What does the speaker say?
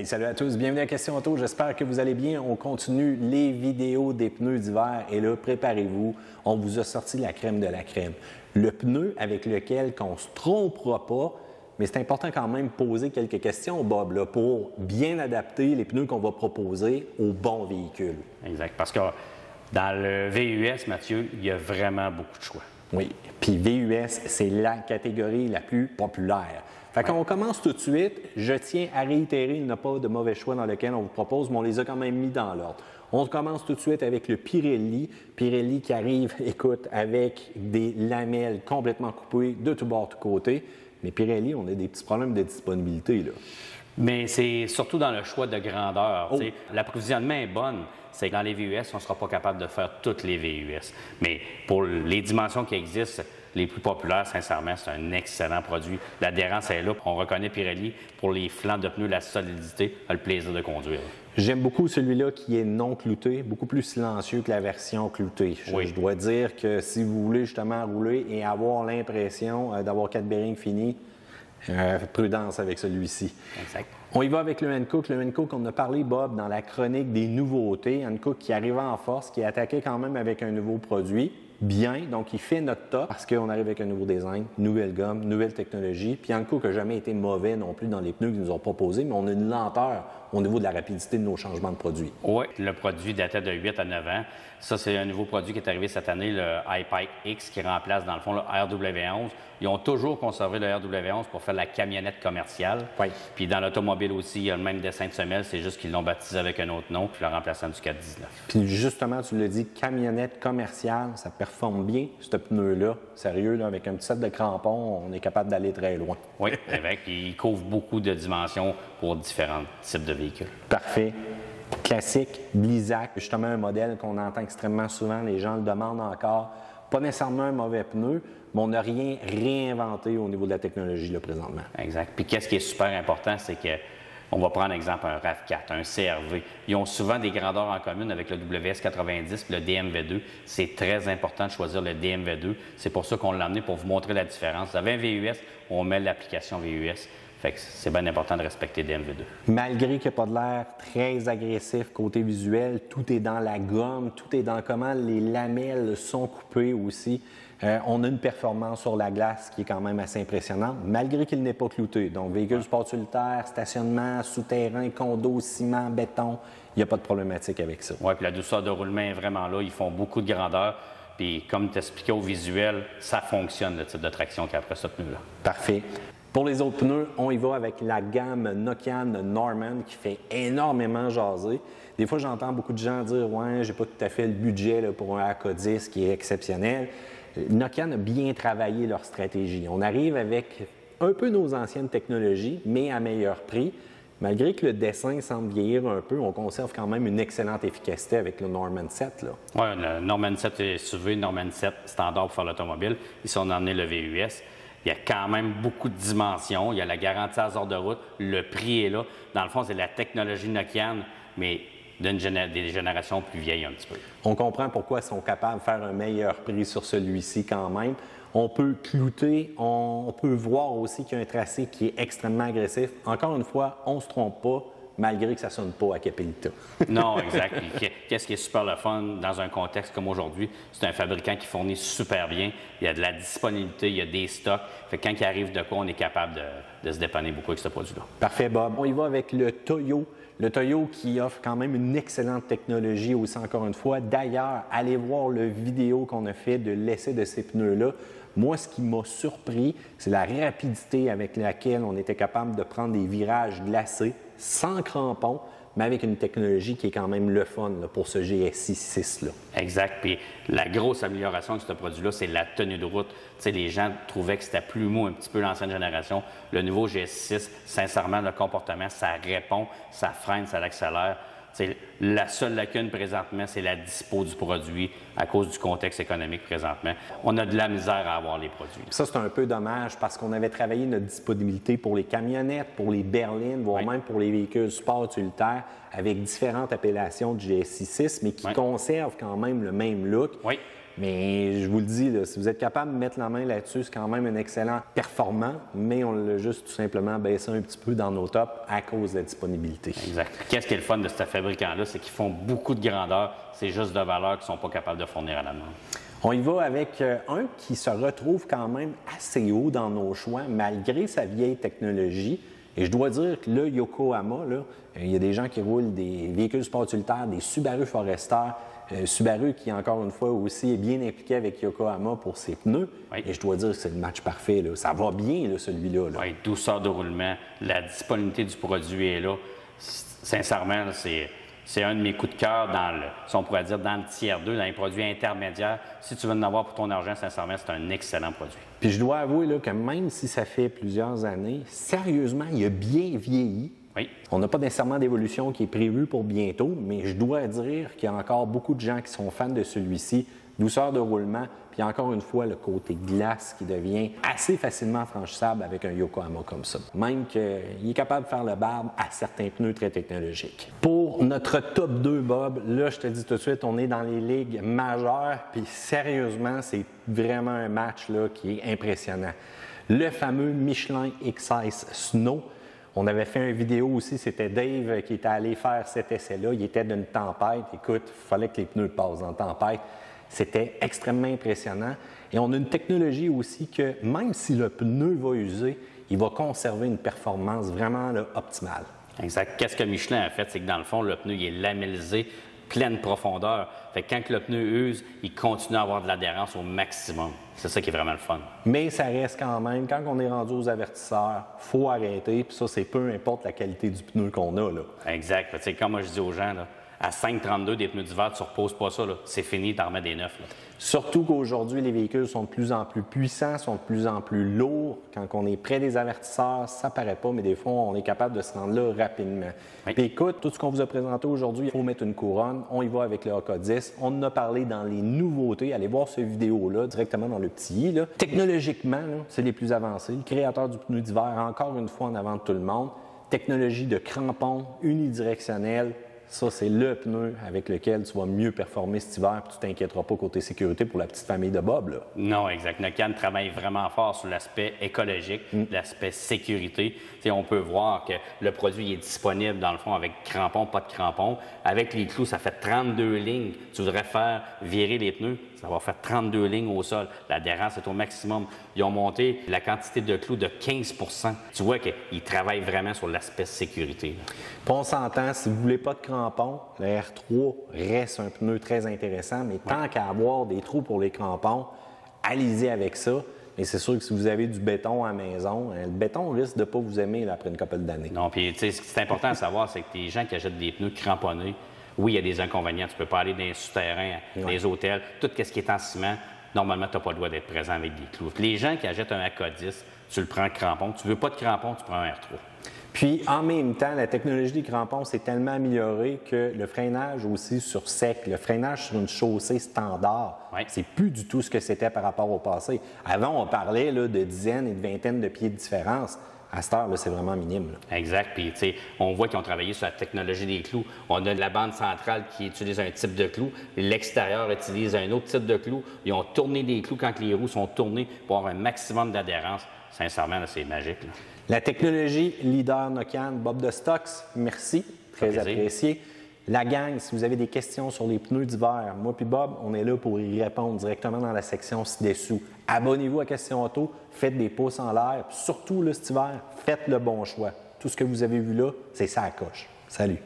Hey, salut à tous, bienvenue à Question Auto, j'espère que vous allez bien. On continue les vidéos des pneus d'hiver et là, préparez-vous, on vous a sorti la crème de la crème. Le pneu avec lequel on ne se trompera pas, mais c'est important quand même de poser quelques questions, Bob, là, pour bien adapter les pneus qu'on va proposer au bon véhicule. Exact, parce que dans le VUS, Mathieu, il y a vraiment beaucoup de choix. Oui, puis VUS, c'est la catégorie la plus populaire. Fait qu'on commence tout de suite. Je tiens à réitérer, il n'y a pas de mauvais choix dans lequel on vous propose, mais on les a quand même mis dans l'ordre. On commence tout de suite avec le Pirelli. Pirelli qui arrive, écoute, avec des lamelles complètement coupées de tout bord, de tout côté. Mais Pirelli, on a des petits problèmes de disponibilité, là. Mais c'est surtout dans le choix de grandeur. L'approvisionnement est bon. C'est que dans les VUS, on ne sera pas capable de faire toutes les VUS. Mais pour les dimensions qui existent, les plus populaires, sincèrement, c'est un excellent produit. L'adhérence est là. On reconnaît Pirelli pour les flancs de pneus, la solidité, le plaisir de conduire. J'aime beaucoup celui-là qui est non clouté, beaucoup plus silencieux que la version cloutée. Je dois dire que si vous voulez justement rouler et avoir l'impression d'avoir 4 bearings finis, prudence avec celui-ci. Exact. On y va avec le Hankook. Le Hankook, on a parlé, Bob, dans la chronique des nouveautés. Hankook qui arrivait en force, qui attaquait quand même avec un nouveau produit. Bien, donc il fait notre top parce qu'on arrive avec un nouveau design, nouvelle gomme, nouvelle technologie. Puis Hankook n'a jamais été mauvais non plus dans les pneus qu'ils nous ont proposés, mais on a une lenteur au niveau de la rapidité de nos changements de produits. Oui, le produit datait de 8 à 9 ans. Ça, c'est un nouveau produit qui est arrivé cette année, le iPike X, qui remplace dans le fond le RW11. Ils ont toujours conservé le RW11 pour faire la camionnette commerciale. Oui. Puis dans l'automobile aussi, il y a le même dessin de semelle, c'est juste qu'ils l'ont baptisé avec un autre nom, puis le remplaçant du 419. Puis justement, tu l'as dit, camionnette commerciale, ça performe bien, ce pneu-là. Sérieux, là, avec un petit set de crampons, on est capable d'aller très loin. Oui, avec. Il couvre beaucoup de dimensions pour différents types de véhicules. Parfait. Classique, Blizzak, justement un modèle qu'on entend extrêmement souvent, les gens le demandent encore. Pas nécessairement un mauvais pneu, mais on n'a rien réinventé au niveau de la technologie là, présentement. Exact. Puis qu'est-ce qui est super important, c'est que on va prendre exemple un RAV4, un CR-V. Ils ont souvent des grandeurs en commun avec le WS90 et le DMV2. C'est très important de choisir le DMV2. C'est pour ça qu'on l'a amené pour vous montrer la différence. Vous avez un VUS, on met l'application VUS. Fait que c'est bien important de respecter DMV2. Malgré qu'il n'y a pas de l'air très agressif côté visuel, tout est dans la gomme, tout est dans comment les lamelles sont coupées aussi. On a une performance sur la glace qui est quand même assez impressionnante, malgré qu'il n'est pas clouté. Donc, véhicule sport utilitaire, stationnement, souterrain, condo, ciment, béton, il n'y a pas de problématique avec ça. Oui, puis la douceur de roulement est vraiment là. Ils font beaucoup de grandeur. Puis, comme tu expliquais au visuel, ça fonctionne, le type de traction qu'il y a après ce pneu-là. Parfait. Pour les autres pneus, on y va avec la gamme Nokian Norman qui fait énormément jaser. Des fois, j'entends beaucoup de gens dire « Ouais, j'ai pas tout à fait le budget là, pour un AK10 qui est exceptionnel ». Nokian a bien travaillé leur stratégie. On arrive avec un peu nos anciennes technologies, mais à meilleur prix. Malgré que le dessin semble vieillir un peu, on conserve quand même une excellente efficacité avec le Norman 7. Oui, le Norman 7 SUV, Norman 7 standard pour faire l'automobile. Ici, on a emmené le VUS. Il y a quand même beaucoup de dimensions. Il y a la garantie à hors de route. Le prix est là. Dans le fond, c'est la technologie Nokian, mais des générations plus vieilles un petit peu. On comprend pourquoi ils sont capables de faire un meilleur prix sur celui-ci quand même. On peut clouter, on peut voir aussi qu'il y a un tracé qui est extrêmement agressif. Encore une fois, on ne se trompe pas, malgré que ça ne sonne pas à Capelita. Non, exact. Puis, qu'est-ce qui est super le fun dans un contexte comme aujourd'hui? C'est un fabricant qui fournit super bien. Il y a de la disponibilité, il y a des stocks. Fait que quand il arrive de quoi, on est capable de se dépanner beaucoup avec ce produit-là. Parfait, Bob. On y va avec le Toyo. Le Toyo qui offre quand même une excellente technologie aussi, encore une fois. D'ailleurs, allez voir le vidéo qu'on a fait de l'essai de ces pneus-là. Moi, ce qui m'a surpris, c'est la rapidité avec laquelle on était capable de prendre des virages glacés sans crampons, mais avec une technologie qui est quand même le fun là, pour ce GSI 6-là. Exact. Puis la grosse amélioration de ce produit-là, c'est la tenue de route. Tu sais, les gens trouvaient que c'était plus mou un petit peu l'ancienne génération. Le nouveau GSI 6, sincèrement, le comportement, ça répond, ça freine, ça l'accélère. T'sais, la seule lacune présentement, c'est la dispo du produit à cause du contexte économique présentement. On a de la misère à avoir les produits. Ça, c'est un peu dommage parce qu'on avait travaillé notre disponibilité pour les camionnettes, pour les berlines, voire même pour les véhicules sport utilitaires avec différentes appellations de GSI 6, mais qui conservent quand même le même look. Oui. Mais je vous le dis, là, si vous êtes capable de mettre la main là-dessus, c'est quand même un excellent performant, mais on l'a juste tout simplement baissé un petit peu dans nos tops à cause de la disponibilité. Exact. Qu'est-ce qui est le fun de ce fabricant-là? C'est qu'ils font beaucoup de grandeur. C'est juste de valeur qu'ils ne sont pas capables de fournir à la demande. On y va avec un qui se retrouve quand même assez haut dans nos choix, malgré sa vieille technologie. Et je dois dire que le Yokohama, là, il y a des gens qui roulent des véhicules sport utilitaires, des Subaru Forester. Subaru qui, encore une fois, aussi est bien impliqué avec Yokohama pour ses pneus. Oui. Et je dois dire que c'est le match parfait. Là. Ça va bien, là, celui-là. Là. Oui, douceur de roulement, la disponibilité du produit est là. Sincèrement, là, c'est un de mes coups de cœur dans le, si on pourrait dire, dans le tiers 2, dans les produits intermédiaires. Si tu veux en avoir pour ton argent, sincèrement, c'est un excellent produit. Puis je dois avouer là, que même si ça fait plusieurs années, sérieusement, il a bien vieilli. Oui. On n'a pas nécessairement d'évolution qui est prévue pour bientôt, mais je dois dire qu'il y a encore beaucoup de gens qui sont fans de celui-ci. Douceur de roulement, puis encore une fois, le côté glace qui devient assez facilement franchissable avec un Yokohama comme ça. Même qu'il est capable de faire le barbe à certains pneus très technologiques. Pour notre top 2, Bob, là, je te dis tout de suite, on est dans les ligues majeures, puis sérieusement, c'est vraiment un match là, qui est impressionnant. Le fameux Michelin X-Ice Snow. On avait fait une vidéo aussi, c'était Dave qui était allé faire cet essai-là. Il était d'une tempête. Écoute, il fallait que les pneus passent en tempête. C'était extrêmement impressionnant. Et on a une technologie aussi que même si le pneu va user, il va conserver une performance vraiment là, optimale. Exact. Qu'est-ce que Michelin a fait? C'est que dans le fond, le pneu il est lamellisé, pleine profondeur. Fait que quand le pneu use, il continue à avoir de l'adhérence au maximum. C'est ça qui est vraiment le fun. Mais ça reste quand même, quand on est rendu aux avertisseurs, il faut arrêter. Puis ça, c'est peu importe la qualité du pneu qu'on a. Là. Exact. Tu sais, comme moi je dis aux gens, là, à 5,32 des pneus d'hiver, tu ne reposes pas ça. C'est fini, tu en remets des neufs. Là. Surtout qu'aujourd'hui, les véhicules sont de plus en plus puissants, sont de plus en plus lourds. Quand on est près des avertisseurs, ça ne paraît pas, mais des fois, on est capable de se rendre là rapidement. Oui. Puis écoute, tout ce qu'on vous a présenté aujourd'hui, il faut mettre une couronne. On y va avec le AK10. On en a parlé dans les nouveautés. Allez voir cette vidéo-là, directement dans le petit i. Là. Technologiquement, là, c'est les plus avancés. Le créateur du pneu d'hiver, encore une fois, en avant de tout le monde. Technologie de crampon unidirectionnel. Ça, c'est le pneu avec lequel tu vas mieux performer cet hiver, puis tu ne t'inquiéteras pas côté sécurité pour la petite famille de Bob. Là. Non, exact. Nokian travaille vraiment fort sur l'aspect écologique, l'aspect sécurité. T'sais, on peut voir que le produit est disponible, dans le fond, avec crampon, pas de crampon. Avec les clous, ça fait 32 lignes. Tu voudrais faire virer les pneus, ça va faire 32 lignes au sol. L'adhérence est au maximum. Ils ont monté la quantité de clous de 15 %. Tu vois qu'ils travaillent vraiment sur l'aspect sécurité. Puis on s'entend, si vous ne voulez pas de crampons, le R3 reste un pneu très intéressant, mais tant qu'à avoir des trous pour les crampons, allez-y avec ça. Mais c'est sûr que si vous avez du béton à la maison, le béton risque de ne pas vous aimer là, après une couple d'années. Non, puis tu sais, ce qui est important à savoir, c'est que les gens qui achètent des pneus cramponnés, oui, il y a des inconvénients. Tu ne peux pas aller dans les souterrains, des hôtels, tout ce qui est en ciment. Normalement, tu n'as pas le droit d'être présent avec des clous. Les gens qui achètent un AK10, tu le prends crampon. Tu ne veux pas de crampon, tu prends un R3. Puis, en même temps, la technologie des crampons s'est tellement améliorée que le freinage aussi sur sec, le freinage sur une chaussée standard, c'est plus du tout ce que c'était par rapport au passé. Avant, on parlait là, de dizaines et de vingtaines de pieds de différence. À cette heure, c'est vraiment minime. Là. Exact. Puis, tu sais, on voit qu'ils ont travaillé sur la technologie des clous. On a la bande centrale qui utilise un type de clou. L'extérieur utilise un autre type de clou. Ils ont tourné des clous quand les roues sont tournées pour avoir un maximum d'adhérence. Sincèrement, là, c'est magique. Là. La technologie leader Nokian, Bob de Stocks, merci. Très apprécié. La gang, si vous avez des questions sur les pneus d'hiver, moi puis Bob, on est là pour y répondre directement dans la section ci-dessous. Abonnez-vous à Question Auto, faites des pouces en l'air, puis surtout là, cet hiver, faites le bon choix. Tout ce que vous avez vu là, c'est ça à coche. Salut!